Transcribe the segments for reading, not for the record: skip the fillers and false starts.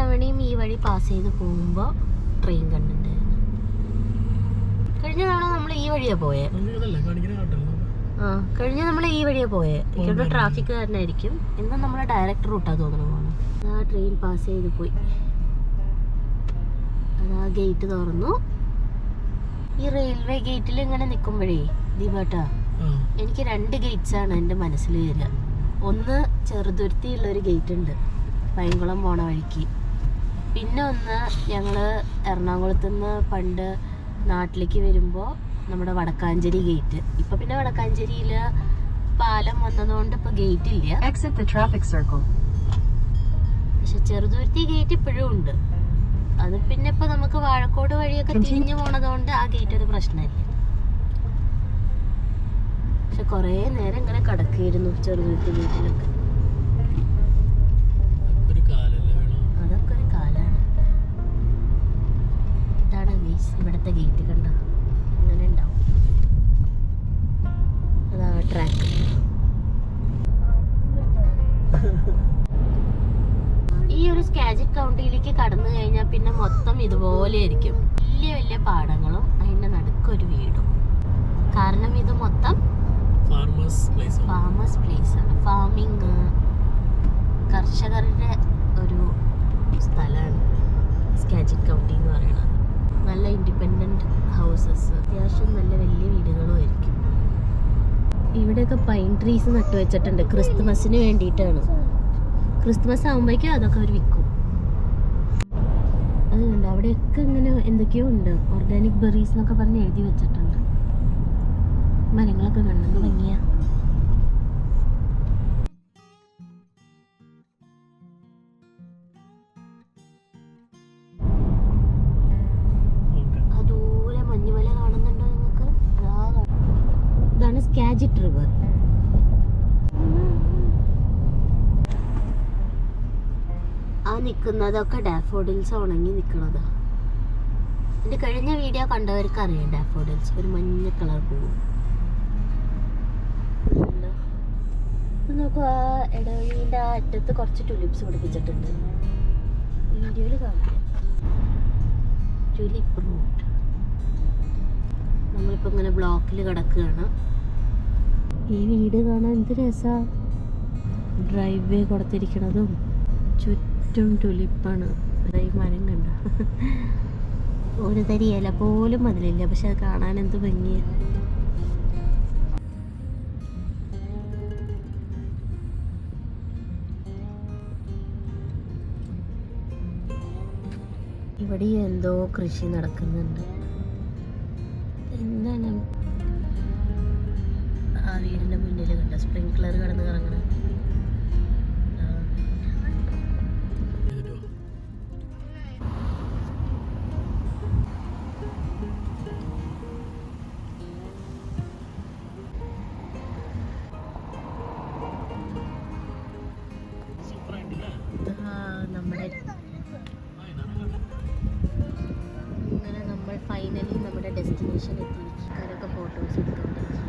തവണയും ഈ വഴി പാസ് ചെയ്ത് പോകുമ്പോൾ ട്രെയിൻ കണ്ടിട്ടുണ്ടായിരുന്നു. കഴിഞ്ഞ തവണ നമ്മൾ ഈ വഴിയാ പോയേ. നമ്മൾ ഈ വഴിയാ പോയേ. ഇവിടെ ട്രാഫിക് കാരനായിരിക്കും. ഇന്ന് നമ്മളെ ഡയറക്റ്റ് റൂട്ടാ തോന്നുന്നു പോകണം. ആ ട്രെയിൻ പാസ് ചെയ്ത് പോയി. അതാ ഗേറ്റ് തുറന്നു. ഈ റെയിൽവേ ഗേറ്റിൽ ഇങ്ങനെ നിൽക്കുമ്പോഴേ ദീപാട്ടാ, എനിക്ക് 2 ഗേറ്റ്സ് ആണ് എൻ്റെ മനസ്സിൽ വരിക. ഒന്ന് ചെറുതുരുത്തിയുള്ളൊരു ഗേറ്റ് ഉണ്ട് പൈങ്കുളം പോണ വഴിക്ക്. പിന്നെ ഒന്ന് ഞങ്ങൾ എറണാകുളത്ത് നിന്ന് പണ്ട് നാട്ടിലേക്ക് വരുമ്പോൾ നമ്മുടെ വടക്കാഞ്ചേരി ഗേറ്റ്. ഇപ്പം പിന്നെ വടക്കാഞ്ചേരിയിൽ പാലം വന്നതുകൊണ്ട് ഇപ്പോൾ ഗേറ്റ് ഇല്ല. പക്ഷെ ചെറുതുരുത്തി ഗേറ്റ് ഇപ്പോഴും ഉണ്ട്. അത് പിന്നെ ഇപ്പം നമുക്ക് വാഴക്കോട് വഴിയൊക്കെ തിരിഞ്ഞു പോണതുകൊണ്ട് ആ ഗേറ്റ് ഒരു പ്രശ്നമില്ല. പക്ഷെ കുറേ നേരം ഇങ്ങനെ കിടക്കുകയായിരുന്നു ചെറുതുരുത്തി ഗേറ്റിലൊക്കെ. അതൊക്കെ ഒരു കാലാണ്. ഇതാണ് ഇവിടുത്തെ ഗേറ്റ്. കണ്ട ഇങ്ങനെ ഉണ്ടാവും. അതാ ട്രാക്ക്. ഈ ഒരു സ്കാജിക് കൗണ്ടിയിലേക്ക് കടന്നു കഴിഞ്ഞാൽ പിന്നെ മൊത്തം ഇതുപോലെ ആയിരിക്കും. വലിയ വലിയ പാടങ്ങളും അതിൻ്റെ നടുക്കൊരു വീടും. കാരണം ഇത് മൊത്തം ഫാമേഴ്സ് പ്ലേസ് ആണ്. ഫാമിങ്, കർഷകരുടെ ഒരു സ്ഥലമാണ് സ്കാജിക് കൗണ്ടി എന്ന് പറയുന്നത്. നല്ല ഇൻഡിപെൻഡൻറ്റ് ഹൗസസ്, അത്യാവശ്യം നല്ല വലിയ വീടുകളും ആയിരിക്കും. ഇവിടെയൊക്കെ പൈൻ ട്രീസ് നട്ടുവെച്ചിട്ടുണ്ട്. ക്രിസ്തുമസിന് വേണ്ടിയിട്ടാണ്. ക്രിസ്തുമസ് ആകുമ്പോഴേക്കും അതൊക്കെ അവർ വിൽക്കും. അതുകൊണ്ട് അവിടെയൊക്കെ ഇങ്ങനെ എന്തൊക്കെയോ ഉണ്ട്. ഓർഗാനിക് ബെറീസ് എന്നൊക്കെ പറഞ്ഞ് എഴുതി വെച്ചിട്ടുണ്ട്. മരങ്ങളൊക്കെ കണ്ടെന്ന് ഭംഗിയാ. ദൂരെ മഞ്ഞുമല കാണുന്നുണ്ടോ നിങ്ങൾക്ക്? ഇതാണ് സ്കാജിക് റിവർ. ആ നിൽക്കുന്നതൊക്കെ ഡാഫോഡിൽസ് ഉണങ്ങി നിൽക്കുന്നതാ. എൻ്റെ കഴിഞ്ഞ വീഡിയോ കണ്ടവർക്ക് അറിയാം. ഡാഫോഡിൽസ് ഒരു മഞ്ഞ കളർ പൂവ്. നോക്കൂ, ആ ഇടവഴിൻ്റെ ആ അറ്റത്ത് കുറച്ച് ടുലിപ്സ് പിടിപ്പിച്ചിട്ടുണ്ട്. വീഡിയോയിൽ കാണില്ല. Tulip route. നമ്മളിപ്പോൾ ഇങ്ങനെ ബ്ലോക്കിൽ കിടക്കുകയാണ്. ഈ വീട് കാണാൻ എന്ത് രസമാണ്. ഡ്രൈവ് വേ കൊടുത്തിരിക്കണതും ചുറ്റും ടുലിപ്പാണ്. ഈ മരം കണ്ട ഒരു തരി ഇല പോലും അതിലില്ല. പക്ഷെ അത് കാണാൻ എന്ത് ഭംഗിയാണ്. ഇവിടെ എന്തോ കൃഷി നടക്കുന്നുണ്ട്. എന്താണ് ആ വീടിൻ്റെ മുന്നിൽ കണ്ട സ്പ്രിങ്ക്ലർ കിടന്ന് കറങ്ങണ. നമ്മൾ ഫൈനലി നമ്മുടെ ഡെസ്റ്റിനേഷൻ എത്തി. കാരൊക്കെ ഫോട്ടോസ് എടുത്തുകൊണ്ടിരിക്കുക.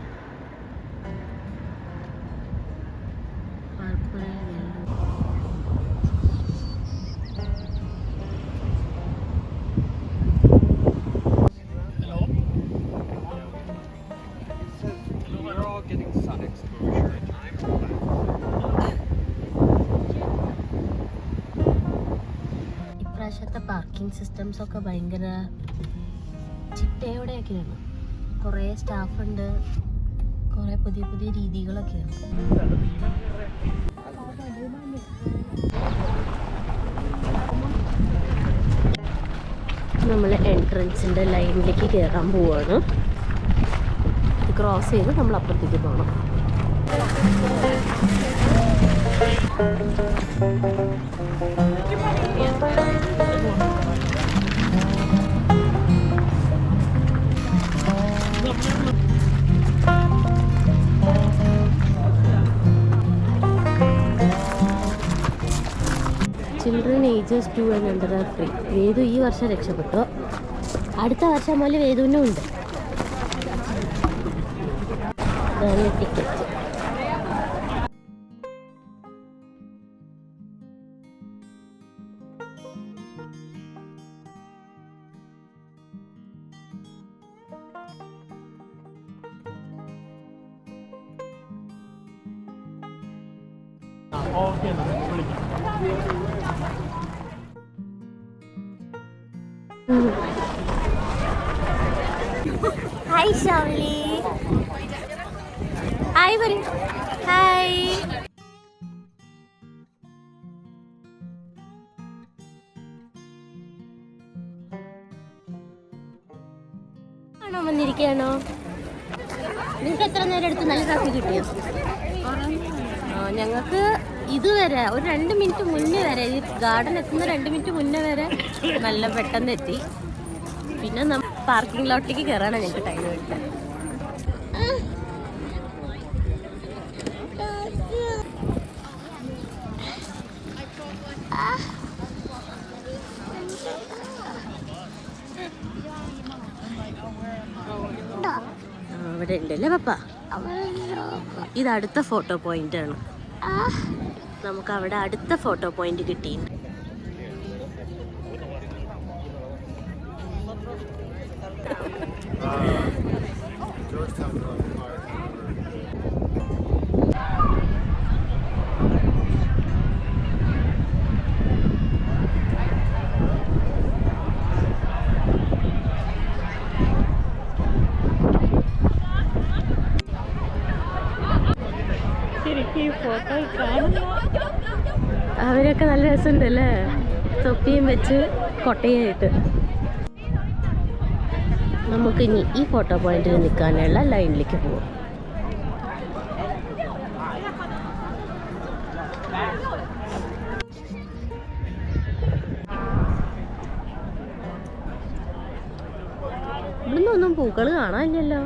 Purple yellow. ഇപ്രാവശ്യത്തെ പാർക്കിംഗ് സിസ്റ്റംസ് ഒക്കെ ഭയങ്കര ചിട്ടയോടെയൊക്കെയാണ്. കുറേ സ്റ്റാഫുണ്ട്. കുറേ പുതിയ പുതിയ രീതികളൊക്കെയാണ്. നമ്മൾ എൻട്രൻസിൻ്റെ ലൈനിലേക്ക് കയറാൻ പോവുകയാണ്. ഇത് ക്രോസ് ചെയ്ത് നമ്മൾ അപ്പുറത്തേക്ക് പോകണം. Children ages 2 and under are free. വേദു ഈ വർഷം രക്ഷപ്പെട്ടു. അടുത്ത വർഷം മുതൽ വേദുവിനും ഉണ്ട്. ഇതാണ് ടിക്കറ്റ്. ഹായ് ഷാവലി. ഹായ് പറ. ഹായ്. ആണോ വന്നിരിക്കുകയാണോ? നിങ്ങൾക്ക് എത്ര നേരം എടുത്ത് നല്ല കാപ്പി കിട്ടിയോ? ഞങ്ങൾക്ക് ഇതുവരെ ഒരു 2 മിനിറ്റ് മുന്നേ വരെ, ഈ ഗാർഡൻ എത്തുന്ന 2 മിനിറ്റ് മുന്നേ വരെ നല്ല പെട്ടെന്ന് എത്തി. പിന്നെ പാർക്കിംഗ് ലോട്ടിലേക്ക് കയറാനാണ് ഞങ്ങൾക്ക് ടൈം കിട്ടുന്നത്. അവിടെ ഉണ്ടല്ലേ പപ്പ. ഇത് അടുത്ത ഫോട്ടോ പോയിന്റ് ആണ്. നമുക്ക് അവിടെ അടുത്ത ഫോട്ടോ പോയിന്റ് കിട്ടിയിട്ടുണ്ട്. അവരൊക്കെ നല്ല രസമുണ്ടല്ലേ, തൊപ്പിയും വെച്ച് കൊട്ടയായിട്ട്. നമുക്കിനി ഈ ഫോട്ടോ പോയിന്റിൽ നിൽക്കാനുള്ള ലൈനിലേക്ക് പോവാം. ഇവിടുന്ന് ഒന്നും പൂക്കൾ കാണാനില്ലല്ലോ.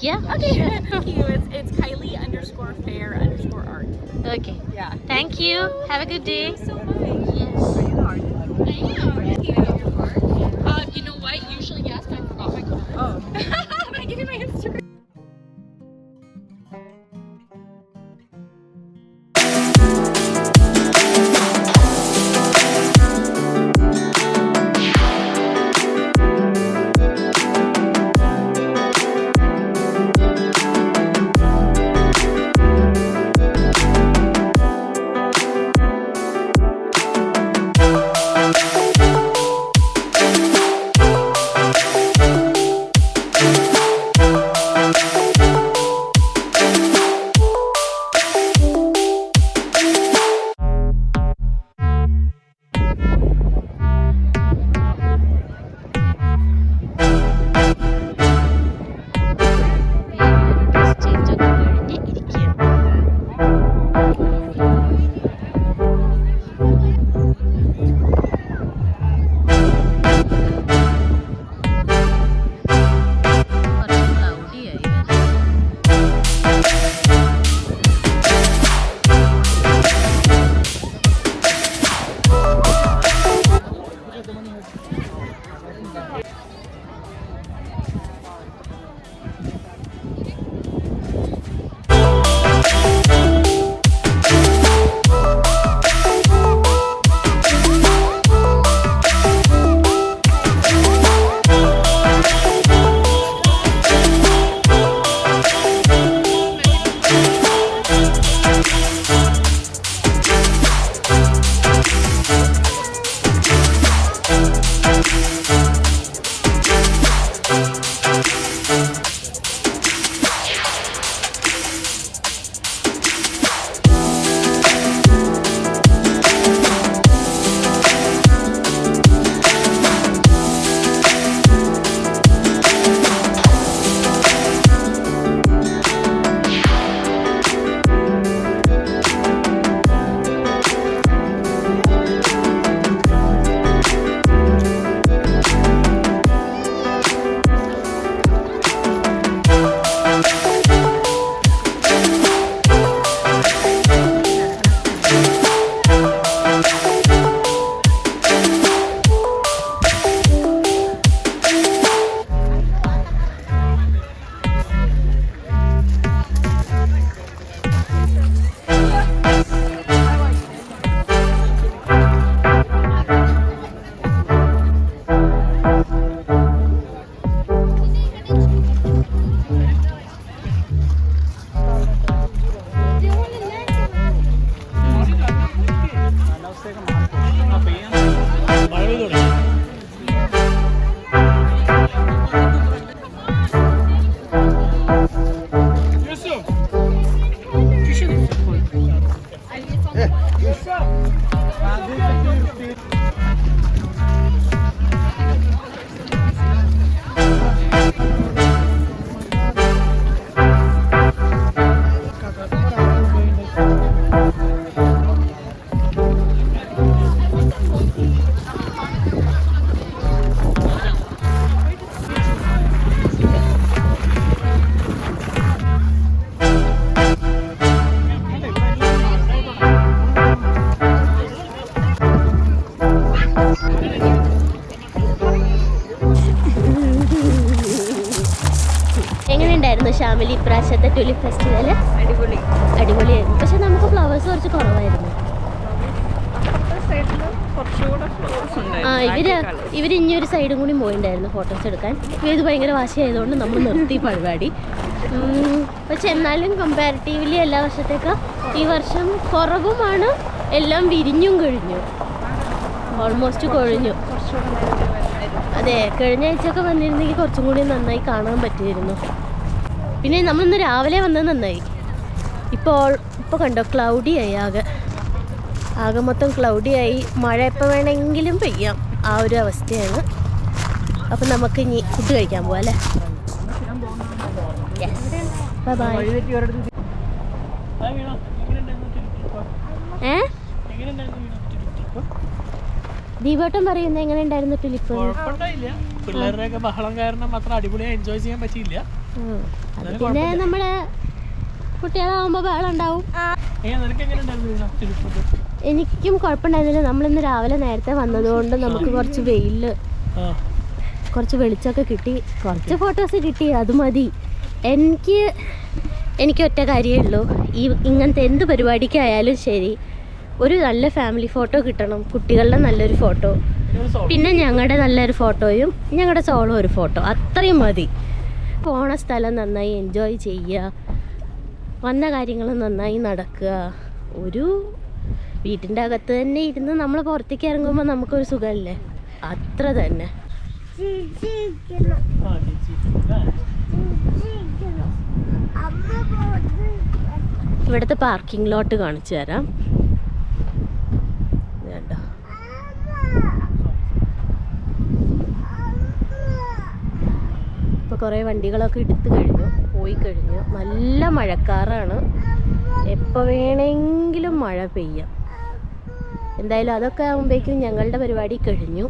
Yeah. Okay. Thank you. It's Kylie_fair_art. Okay. Yeah. Thank you. Have a good day. Thank you so much. Yes. You know what? Usually yes, but I forgot my card. Oh. Can I give you my Instagram? എങ്ങനെയുണ്ടായിരുന്നു ശ്യാമിലി ഇപ്രാവശ്യത്തെ tulip festival? അടിപൊളിയായിരുന്നു. പക്ഷെ നമുക്ക് flowers കുറച്ച് കുറവായിരുന്നു. ഇവര് ഇനിയൊരു സൈഡും കൂടി പോയിണ്ടായിരുന്നു ഫോട്ടോസ് എടുക്കാൻ. ഇത് ഭയങ്കര വാശിയായതുകൊണ്ട് നമ്മൾ നിർത്തി പരിപാടി. പക്ഷെ എന്നാലും കമ്പാരിറ്റീവ്ലി എല്ലാ വർഷത്തേക്കാൾ ഈ വർഷം കുറവുമാണ്. എല്ലാം വിരിഞ്ഞും കഴിഞ്ഞു, ഓൾമോസ്റ്റ് കൊഴിഞ്ഞു. അതെ, കഴിഞ്ഞ ആഴ്ചയൊക്കെ വന്നിരുന്നെങ്കിൽ കുറച്ചും കൂടി നന്നായി കാണാൻ പറ്റിയിരുന്നു. പിന്നെ നമ്മളിന്ന് രാവിലെ വന്നത് നന്നായി. ഇപ്പോൾ കണ്ടോ, ക്ലൗഡിയായി. ആകെ മൊത്തം ക്ലൗഡിയായി. മഴ എപ്പോൾ വേണമെങ്കിലും പെയ്യാം, ആ ഒരു അവസ്ഥയാണ്. അപ്പം നമുക്ക് ഇനി ഫുഡ് കഴിക്കാൻ പോവാം അല്ലേ? Bye bye. ദീപോട്ടം പറയുന്നത് എങ്ങനെ ഉണ്ടായിരുന്നു ട്യൂലിപ്പ്? പിള്ളേരുടെയൊക്കെ ബഹളം കാരണം അത്ര അടിപൊളിയായി എൻജോയ് ചെയ്യാൻ പറ്റിയില്ല. പിന്നെ നമ്മള് കുട്ടികളാവുമ്പോ ബഹളം ഉണ്ടാവും. എനിക്കും കുഴപ്പമുണ്ടായിരുന്നില്ല. നമ്മളിന്ന് രാവിലെ നേരത്തെ വന്നതുകൊണ്ട് നമുക്ക് കുറച്ച് വെയില്, കുറച്ച് വെളിച്ചമൊക്കെ കിട്ടി, കുറച്ച് ഫോട്ടോസ് കിട്ടി, അത് മതി. എനിക്ക് ഒറ്റ കാര്യമേ ഉള്ളൂ, ഇങ്ങനത്തെ എന്ത് പരിപാടിക്കായാലും ശരി ഒരു നല്ല ഫാമിലി ഫോട്ടോ കിട്ടണം, കുട്ടികളുടെ നല്ലൊരു ഫോട്ടോ, പിന്നെ ഞങ്ങളുടെ നല്ലൊരു ഫോട്ടോയും ഞങ്ങളുടെ സോളോ ഒരു ഫോട്ടോ, അത്രയും മതി. പോണ സ്ഥലം നന്നായി എൻജോയ് ചെയ്യുക, വന്ന കാര്യങ്ങൾ നന്നായി നടക്കുക. ഒരു വീട്ടിൻ്റെ അകത്ത് തന്നെ ഇരുന്ന് നമ്മൾ പുറത്തേക്ക് ഇറങ്ങുമ്പോൾ നമുക്കൊരു സുഖമല്ലേ, അത്ര തന്നെ. ഇവിടുത്തെ പാർക്കിംഗ് ലോട്ട് കാണിച്ചു തരാം. വേണ്ട, ഇപ്പോൾ കുറേ വണ്ടികളൊക്കെ എടുത്തു കഴിഞ്ഞു, പോയി കഴിഞ്ഞു. നല്ല മഴക്കാറാണ്, എപ്പോൾ വേണമെങ്കിലും മഴ പെയ്യാം. എന്തായാലും അതൊക്കെ ആകുമ്പോഴേക്കും ഞങ്ങളുടെ പരിപാടി കഴിഞ്ഞു.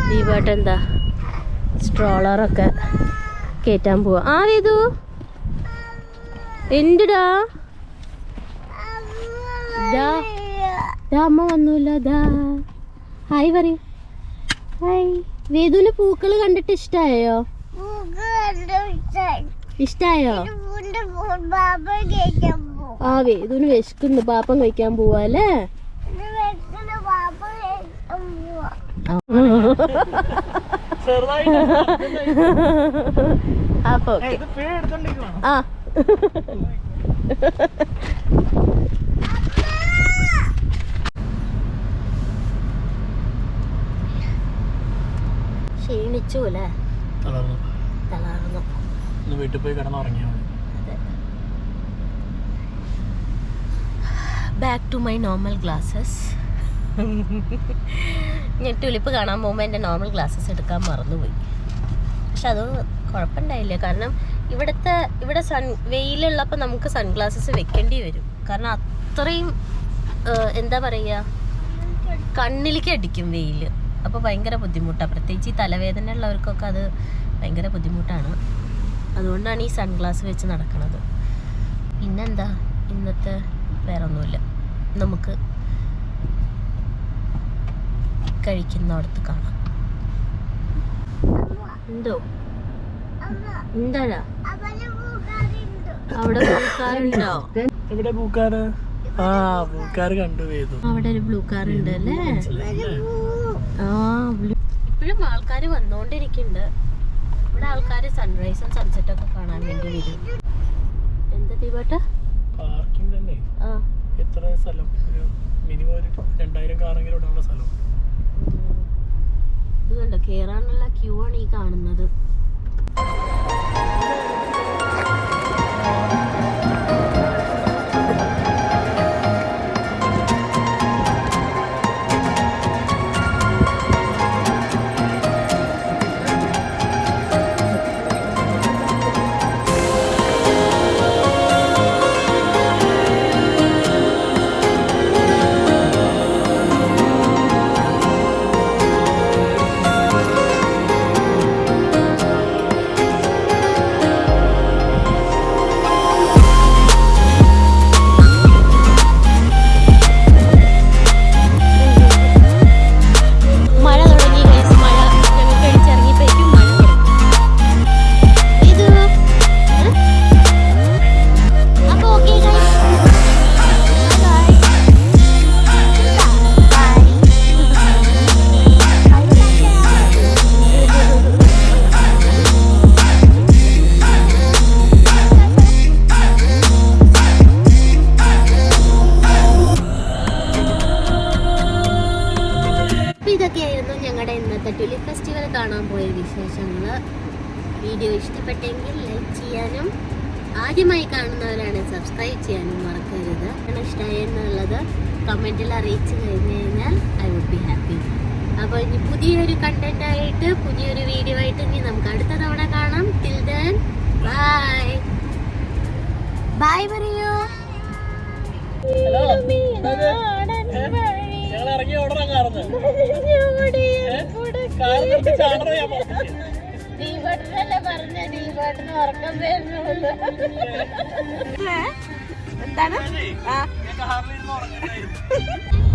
ദീപാട്ട് എന്താ സ്ട്രോളറൊക്കെ കയറ്റാൻ പോവാ. ആ വേദു എന്തുടാ? അമ്മ വന്നൂല്ലോ. ഹായ് പറയൂ. ഹായ്. വേദുവിന് പൂക്കൾ കണ്ടിട്ട് ഇഷ്ടായോ? ഇഷ്ടായോ? ആ വേദുവിന് വിശക്കുന്നു, പാപ്പം കഴിക്കാൻ പോവാ അല്ലേ? അപ്പൊ ആ ക്ഷീണിച്ചു അല്ലേ? തളർന്നു. വീട്ടിൽ പോയി കിടന്നുറങ്ങിയാൽ മതി. Back to my normal glasses. ഞാൻ ട്യൂലിപ്പ് കാണാൻ പോകുമ്പോൾ എൻ്റെ നോർമൽ ഗ്ലാസ്സസ് എടുക്കാൻ മറന്നുപോയി. പക്ഷെ അത് കുഴപ്പമുണ്ടായില്ല, കാരണം ഇവിടെ വെയിലുള്ളപ്പോൾ നമുക്ക് സൺഗ്ലാസസ് വെക്കേണ്ടി വരും. കാരണം അത്രയും എന്താ പറയുക, കണ്ണിലേക്ക് അടിക്കും വെയിൽ. അപ്പോൾ ഭയങ്കര ബുദ്ധിമുട്ടാണ്, പ്രത്യേകിച്ച് ഈ തലവേദന ഉള്ളവർക്കൊക്കെ അത് ഭയങ്കര ബുദ്ധിമുട്ടാണ്. അതുകൊണ്ടാണ് ഈ സൺഗ്ലാസ് വെച്ച് നടക്കുന്നത്. പിന്നെന്താ, ഇന്നത്തെ വേറെ ഒന്നുമില്ല. നമുക്ക് കഴിക്കുന്നിടത്ത് കാണാം. എന്തോ എന്താ അവിടെ പൂക്കാറുണ്ടോ? ഇവിടെ പൂക്കാറ്? ആ, പൂക്കാറ് കണ്ടു. അവിടെ ഒരു ബ്ലൂ കാർ ഉണ്ട് അല്ലേ? ആ, ഇപ്പോഴും ആൾക്കാർ വന്നോണ്ടിരിക്കുന്നുണ്ട്. ഇവിടെ ആൾക്കാർ സൺറൈസും സൺസെറ്റും ഒക്കെ കാണാൻ വേണ്ടി വരും. എന്താ ദീപാട്ട? പാർക്കിംഗ് തന്നെ. എത്ര സ്ഥലം? ഒരു മിനിമം ഒരു 2000 കാറെങ്കിലും ഇടാനുള്ള സ്ഥലം. ഇത് കണ്ടോ, കേറാനുള്ള ക്യൂ ആണ് ഈ കാണുന്നത്. വിശേഷങ്ങൾ. വീഡിയോ ഇഷ്ടപ്പെട്ടെങ്കിൽ ലൈക്ക് ചെയ്യാനും ആദ്യമായി കാണുന്നവരാണ് സബ്സ്ക്രൈബ് ചെയ്യാനും മറക്കരുത്. ഇഷ്ടമായി എന്നുള്ളത് കമൻറ്റിൽ അറിയിച്ചു കഴിഞ്ഞാൽ ഐ വുഡ് ബി ഹാപ്പി. അപ്പോൾ ഇനി പുതിയൊരു കണ്ടന്റ് ആയിട്ട് പുതിയൊരു വീഡിയോ ആയിട്ട് ഇനി നമുക്ക് അടുത്ത തവണ കാണാം. ടിൽ ദെൻ ബൈ ബൈ പറയൂ. ഹലോ ഞങ്ങൾ ഇറങ്ങി ഓടണം കാർന്ന് എന്താണ്? കാറിലിരുന്ന് ഉറങ്ങുന്നത്